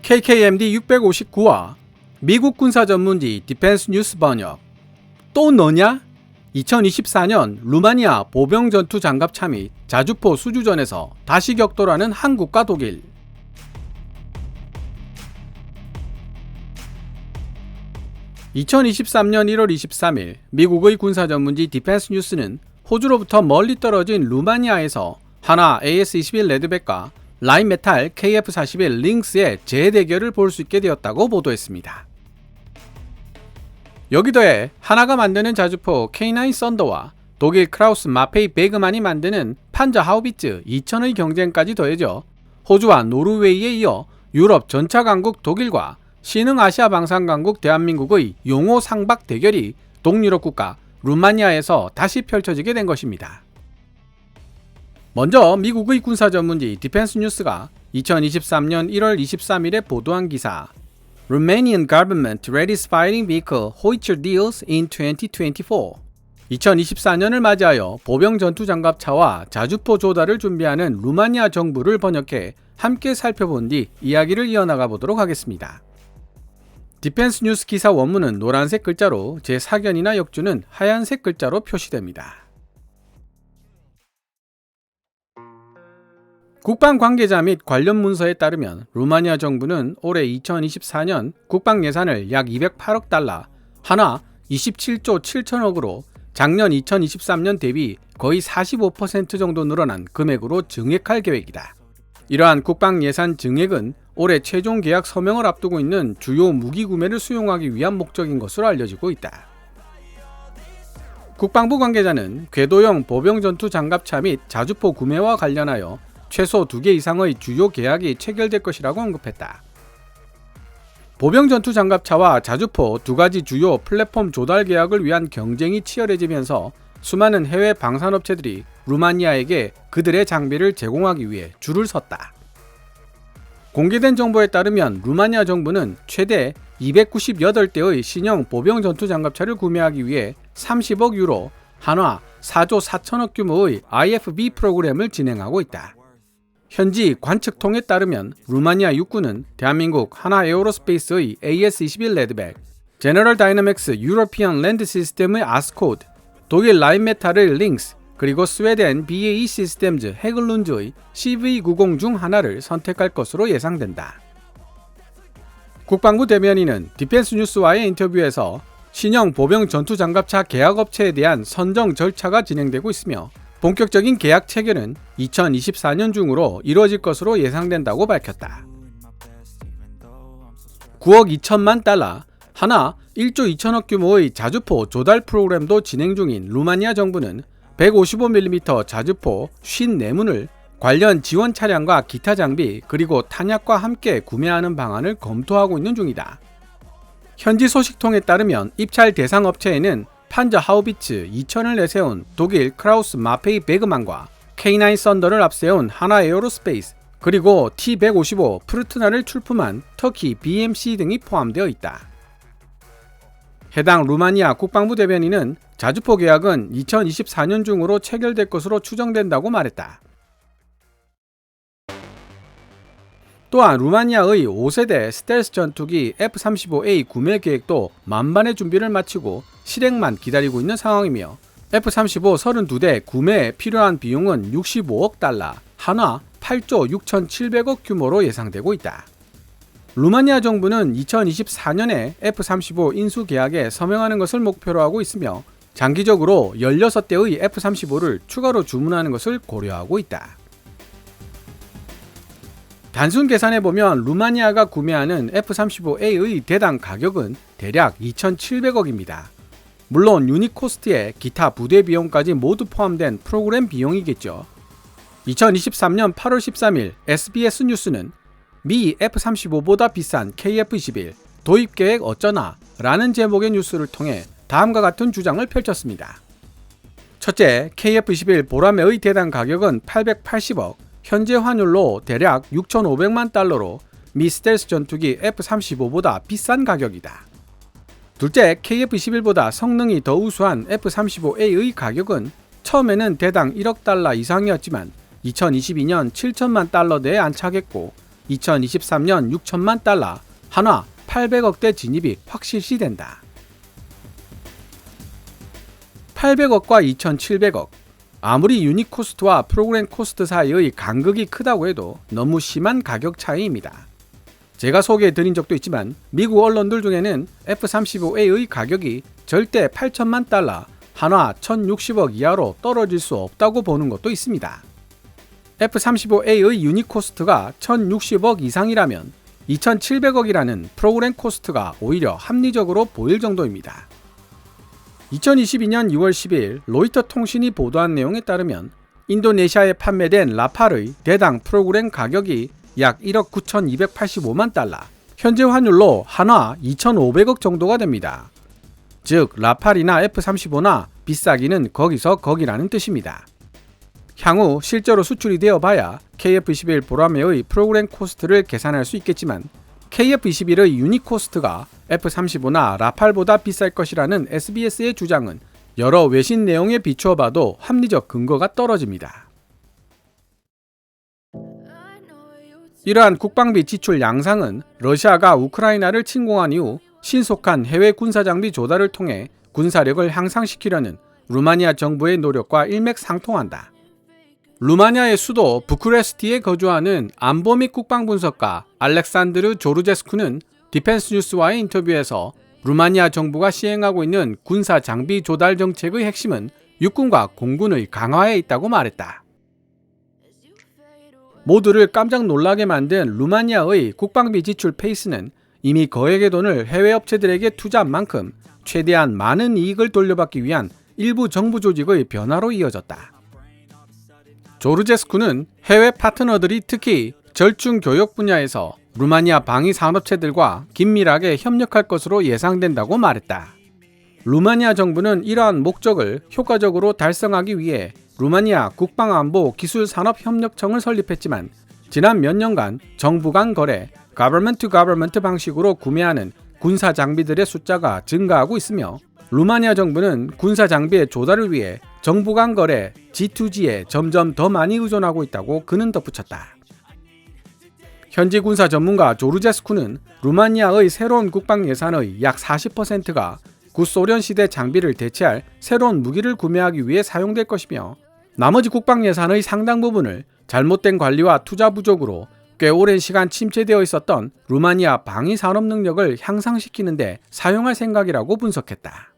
KKMD 659화 미국 군사 전문지 디펜스 뉴스 번역. 또 너냐? 2024년 루마니아 보병 전투 장갑차 및 자주포 수주전에서 다시 격돌하는 한국과 독일. (2023년 1월 23일) 미국의 군사 전문지 디펜스 뉴스는 호주로부터 멀리 떨어진 루마니아에서 하나 AS-21 레드백과 라인메탈 KF-41 링스의 재대결을 볼 수 있게 되었다고 보도했습니다. 여기 더해 하나가 만드는 자주포 K9 썬더와 독일 크라우스 마페이 베그만이 만드는 판저 하우비츠 2000의 경쟁까지 더해져 호주와 노르웨이에 이어 유럽 전차 강국 독일과 신흥 아시아 방산 강국 대한민국의 용호 상박 대결이 동유럽 국가 루마니아에서 다시 펼쳐지게 된 것입니다. 먼저 미국의 군사 전문지 디펜스 뉴스가 2023년 1월 23일에 보도한 기사 Romanian government readies fighting vehicle howitzer deals in 2024. 2024년을 맞이하여 보병 전투 장갑차와 자주포 조달을 준비하는 루마니아 정부를 번역해 함께 살펴본 뒤 이야기를 이어나가 보도록 하겠습니다. 디펜스 뉴스 기사 원문은 노란색 글자로 제4견이나 역주는 하얀색 글자로 표시됩니다. 국방 관계자 및 관련 문서에 따르면 루마니아 정부는 올해 2024년 국방 예산을 약 208억 달러, 하나 27조 7천억으로 작년 2023년 대비 거의 45% 정도 늘어난 금액으로 증액할 계획이다. 이러한 국방 예산 증액은 올해 최종 계약 서명을 앞두고 있는 주요 무기 구매를 수용하기 위한 목적인 것으로 알려지고 있다. 국방부 관계자는 궤도형 보병 전투 장갑차 및 자주포 구매와 관련하여 최소 2개 이상의 주요 계약이 체결될 것이라고 언급했다. 보병 전투 장갑차와 자주포 두 가지 주요 플랫폼 조달 계약을 위한 경쟁이 치열해지면서 수많은 해외 방산업체들이 루마니아에게 그들의 장비를 제공하기 위해 줄을 섰다. 공개된 정보에 따르면 루마니아 정부는 최대 298대의 신형 보병 전투 장갑차를 구매하기 위해 30억 유로, 한화 4조 4천억 규모의 IFB 프로그램을 진행하고 있다. 현지 관측통에 따르면 루마니아 육군은 대한민국 하나에어로스페이스의 AS-21 레드백, 제너럴 다이내믹스 유러피언 랜드 시스템의 아스코드, 독일 라인메탈의 링스, 그리고 스웨덴 BAE 시스템즈 헤글룬즈의 CV90 중 하나를 선택할 것으로 예상된다. 국방부 대변인은 디펜스 뉴스와의 인터뷰에서 신형 보병 전투 장갑차 계약업체에 대한 선정 절차가 진행되고 있으며 본격적인 계약 체결은 2024년 중으로 이루어질 것으로 예상된다고 밝혔다. 9억 2천만 달러, 하나 1조 2천억 규모의 자주포 조달 프로그램도 진행 중인 루마니아 정부는 155mm 자주포 54문을 관련 지원 차량과 기타 장비 그리고 탄약과 함께 구매하는 방안을 검토하고 있는 중이다. 현지 소식통에 따르면 입찰 대상 업체에는 판저 하우비츠 2000을 내세운 독일 크라우스 마페이 베그만과 K9 썬더를 앞세운 하나 에어로스페이스 그리고 T-155 프루트나를 출품한 터키 BMC 등이 포함되어 있다. 해당 루마니아 국방부 대변인은 자주포 계약은 2024년 중으로 체결될 것으로 추정된다고 말했다. 또한 루마니아의 5세대 스텔스 전투기 F-35A 구매 계획도 만반의 준비를 마치고 실행만 기다리고 있는 상황이며 F-35 32대 구매에 필요한 비용은 65억 달러, 한화 8조 6,700억 규모로 예상되고 있다. 루마니아 정부는 2024년에 F-35 인수 계약에 서명하는 것을 목표로 하고 있으며 장기적으로 16대의 F-35를 추가로 주문하는 것을 고려하고 있다. 단순 계산해보면 루마니아가 구매하는 F-35A의 대당 가격은 대략 2,700억입니다. 물론 유닛 코스트에 기타 부대 비용까지 모두 포함된 프로그램 비용이겠죠. 2023년 8월 13일 SBS 뉴스는 미 F-35보다 비싼 KF-21 도입 계획 어쩌나 라는 제목의 뉴스를 통해 다음과 같은 주장을 펼쳤습니다. 첫째, KF-21 보라매의 대당 가격은 880억, 현재 환율로 대략 6,500만 달러로 미 스텔스 전투기 F-35보다 비싼 가격이다. 둘째, KF-21보다 성능이 더 우수한 F-35A의 가격은 처음에는 대당 1억 달러 이상이었지만 2022년 7천만 달러대에 안착했고 2023년 6천만 달러, 한화 800억대 진입이 확실시된다. 800억과 2,700억. 아무리 유닛 코스트와 프로그램 코스트 사이의 간극이 크다고 해도 너무 심한 가격 차이입니다. 제가 소개해드린 적도 있지만 미국 언론들 중에는 F-35A의 가격이 절대 8천만 달러, 한화 1,060억 이하로 떨어질 수 없다고 보는 것도 있습니다. F-35A의 유닛 코스트가 1,060억 이상이라면 2,700억이라는 프로그램 코스트가 오히려 합리적으로 보일 정도입니다. 2022년 2월 10일 로이터 통신이 보도한 내용에 따르면 인도네시아에 판매된 라팔의 대당 프로그램 가격이 약 1억 9,285만 달러, 현재 환율로 한화 2,500억 정도가 됩니다. 즉 라팔이나 F-35나 비싸기는 거기서 거기라는 뜻입니다. 향후 실제로 수출이 되어 봐야 KF-21 보라매의 프로그램 코스트를 계산할 수 있겠지만 KF-21의 유닛 코스트가 F-35나 라팔보다 비쌀 것이라는 SBS의 주장은 여러 외신 내용에 비추어 봐도 합리적 근거가 떨어집니다. 이러한 국방비 지출 양상은 러시아가 우크라이나를 침공한 이후 신속한 해외 군사장비 조달을 통해 군사력을 향상시키려는 루마니아 정부의 노력과 일맥상통한다. 루마니아의 수도 부쿠레스티에 거주하는 안보 및 국방 분석가 알렉산드르 조르제스쿠는 디펜스 뉴스와의 인터뷰에서 루마니아 정부가 시행하고 있는 군사 장비 조달 정책의 핵심은 육군과 공군의 강화에 있다고 말했다. 모두를 깜짝 놀라게 만든 루마니아의 국방비 지출 페이스는 이미 거액의 돈을 해외 업체들에게 투자한 만큼 최대한 많은 이익을 돌려받기 위한 일부 정부 조직의 변화로 이어졌다. 조르제스쿠는 해외 파트너들이 특히 절충 교역 분야에서 루마니아 방위 산업체들과 긴밀하게 협력할 것으로 예상된다고 말했다. 루마니아 정부는 이러한 목적을 효과적으로 달성하기 위해 루마니아 국방안보기술산업협력청을 설립했지만 지난 몇 년간 정부 간 거래, 가버먼트 투 가버먼트 방식으로 구매하는 군사 장비들의 숫자가 증가하고 있으며 루마니아 정부는 군사 장비의 조달을 위해 정부 간 거래 G2G에 점점 더 많이 의존하고 있다고 그는 덧붙였다. 현지 군사 전문가 조르제스쿠는 루마니아의 새로운 국방 예산의 약 40%가 구소련 시대 장비를 대체할 새로운 무기를 구매하기 위해 사용될 것이며 나머지 국방 예산의 상당 부분을 잘못된 관리와 투자 부족으로 꽤 오랜 시간 침체되어 있었던 루마니아 방위 산업 능력을 향상시키는 데 사용할 생각이라고 분석했다.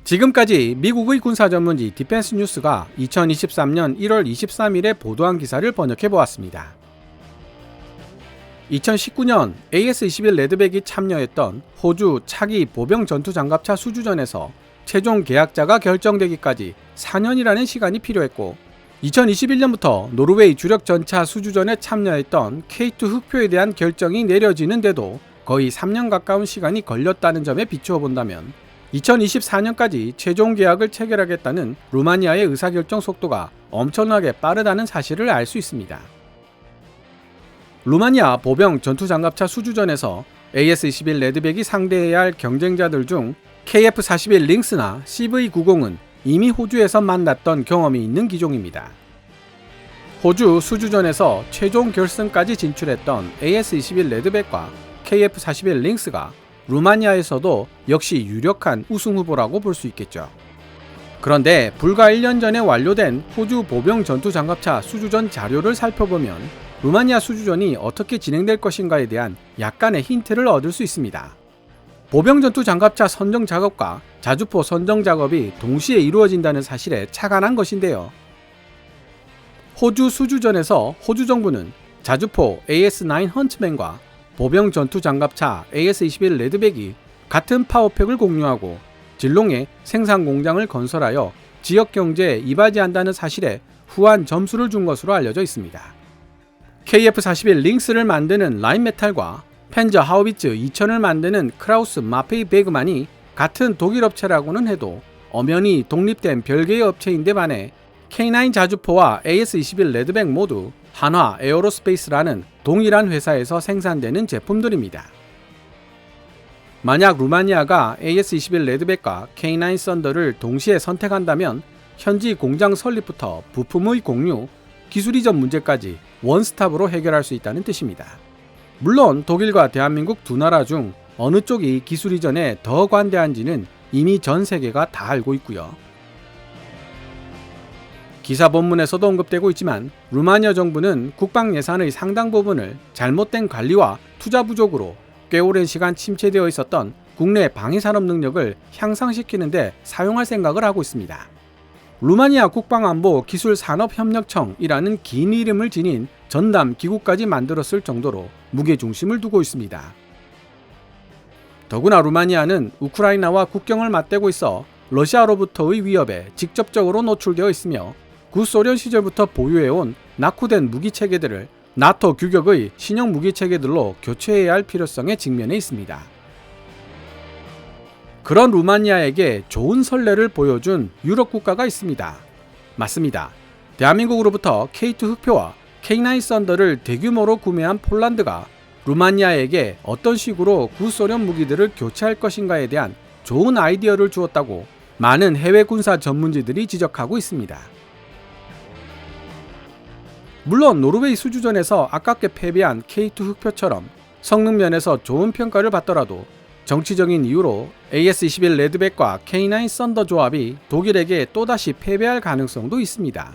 지금까지 미국의 군사 전문지 디펜스 뉴스가 2023년 1월 23일에 보도한 기사를 번역해보았습니다. 2019년 AS-21 레드백이 참여했던 호주 차기 보병 전투장갑차 수주전에서 최종 계약자가 결정되기까지 4년이라는 시간이 필요했고 2021년부터 노르웨이 주력 전차 수주전에 참여했던 K2 흑표에 대한 결정이 내려지는데도 거의 3년 가까운 시간이 걸렸다는 점에 비추어 본다면 2024년까지 최종 계약을 체결하겠다는 루마니아의 의사결정 속도가 엄청나게 빠르다는 사실을 알 수 있습니다. 루마니아 보병 전투장갑차 수주전에서 AS-21 레드백이 상대해야 할 경쟁자들 중 KF-41 링스나 CV-90은 이미 호주에서 만났던 경험이 있는 기종입니다. 호주 수주전에서 최종 결승까지 진출했던 AS-21 레드백과 KF-41 링스가 루마니아에서도 역시 유력한 우승 후보라고 볼 수 있겠죠. 그런데 불과 1년 전에 완료된 호주 보병 전투장갑차 수주전 자료를 살펴보면 루마니아 수주전이 어떻게 진행될 것인가에 대한 약간의 힌트를 얻을 수 있습니다. 보병 전투장갑차 선정 작업과 자주포 선정 작업이 동시에 이루어진다는 사실에 착안한 것인데요. 호주 수주전에서 호주 정부는 자주포 AS-9 헌트맨과 보병 전투장갑차 AS-21 레드백이 같은 파워팩을 공유하고 질롱에 생산 공장을 건설하여 지역 경제에 이바지한다는 사실에 후한 점수를 준 것으로 알려져 있습니다. KF-41 링스를 만드는 라인메탈과 펜저 하우비츠 2000을 만드는 크라우스 마페이 베그만이 같은 독일 업체라고는 해도 엄연히 독립된 별개의 업체인데 반해 K9 자주포와 AS-21 레드백 모두 한화 에어로스페이스라는 동일한 회사에서 생산되는 제품들입니다. 만약 루마니아가 AS-21 레드백과 K9 썬더를 동시에 선택한다면 현지 공장 설립부터 부품의 공유, 기술 이전 문제까지 원스톱으로 해결할 수 있다는 뜻입니다. 물론 독일과 대한민국 두 나라 중 어느 쪽이 기술 이전에 더 관대한지는 이미 전 세계가 다 알고 있고요. 기사 본문에서도 언급되고 있지만 루마니아 정부는 국방 예산의 상당 부분을 잘못된 관리와 투자 부족으로 꽤 오랜 시간 침체되어 있었던 국내 방위산업 능력을 향상시키는 데 사용할 생각을 하고 있습니다. 루마니아 국방안보기술산업협력청이라는 긴 이름을 지닌 전담 기구까지 만들었을 정도로 무게중심을 두고 있습니다. 더구나 루마니아는 우크라이나와 국경을 맞대고 있어 러시아로부터의 위협에 직접적으로 노출되어 있으며 구소련 시절부터 보유해온 낙후된 무기체계들을 나토 규격의 신형 무기체계들로 교체해야 할 필요성에 직면해 있습니다. 그런 루마니아에게 좋은 선례를 보여준 유럽 국가가 있습니다. 맞습니다. 대한민국으로부터 K2 흑표와 K9 썬더를 대규모로 구매한 폴란드가 루마니아에게 어떤 식으로 구소련 무기들을 교체할 것인가에 대한 좋은 아이디어를 주었다고 많은 해외 군사 전문지들이 지적하고 있습니다. 물론 노르웨이 수주전에서 아깝게 패배한 K2 흑표처럼 성능 면에서 좋은 평가를 받더라도 정치적인 이유로 AS-21 레드백과 K9 썬더 조합이 독일에게 또다시 패배할 가능성도 있습니다.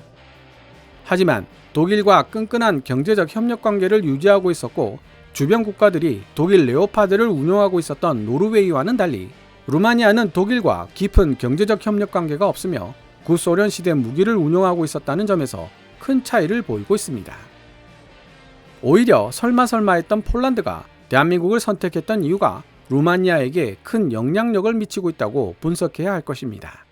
하지만 독일과 끈끈한 경제적 협력 관계를 유지하고 있었고 주변 국가들이 독일 레오파드를 운용하고 있었던 노르웨이와는 달리 루마니아는 독일과 깊은 경제적 협력 관계가 없으며 구소련 시대 무기를 운용하고 있었다는 점에서 큰 차이를 보이고 있습니다. 오히려 설마설마했던 폴란드가 대한민국을 선택했던 이유가 루마니아에게 큰 영향력을 미치고 있다고 분석해야 할 것입니다.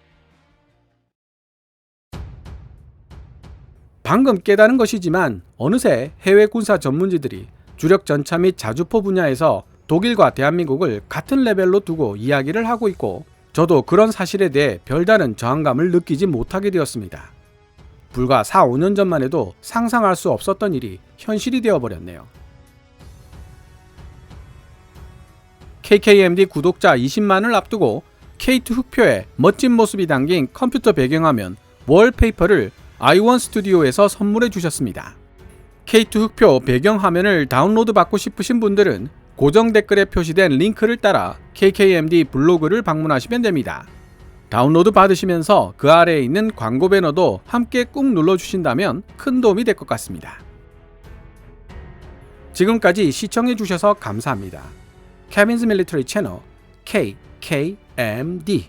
방금 깨달은 것이지만 어느새 해외 군사 전문지들이 주력 전차 및 자주포 분야에서 독일과 대한민국을 같은 레벨로 두고 이야기를 하고 있고 저도 그런 사실에 대해 별다른 저항감을 느끼지 못하게 되었습니다. 불과 4-5년 전만 해도 상상할 수 없었던 일이 현실이 되어버렸네요. KKMD 구독자 20만을 앞두고 K2 흑표에 멋진 모습이 담긴 컴퓨터 배경화면 월페이퍼를 i1 스튜디오에서 선물해 주셨습니다. K2 흑표 배경화면을 다운로드 받고 싶으신 분들은 고정 댓글에 표시된 링크를 따라 KKMD 블로그를 방문하시면 됩니다. 다운로드 받으시면서 그 아래에 있는 광고 배너도 함께 꾹 눌러주신다면 큰 도움이 될 것 같습니다. 지금까지 시청해주셔서 감사합니다. 케빈스 밀리터리 채널 KKMD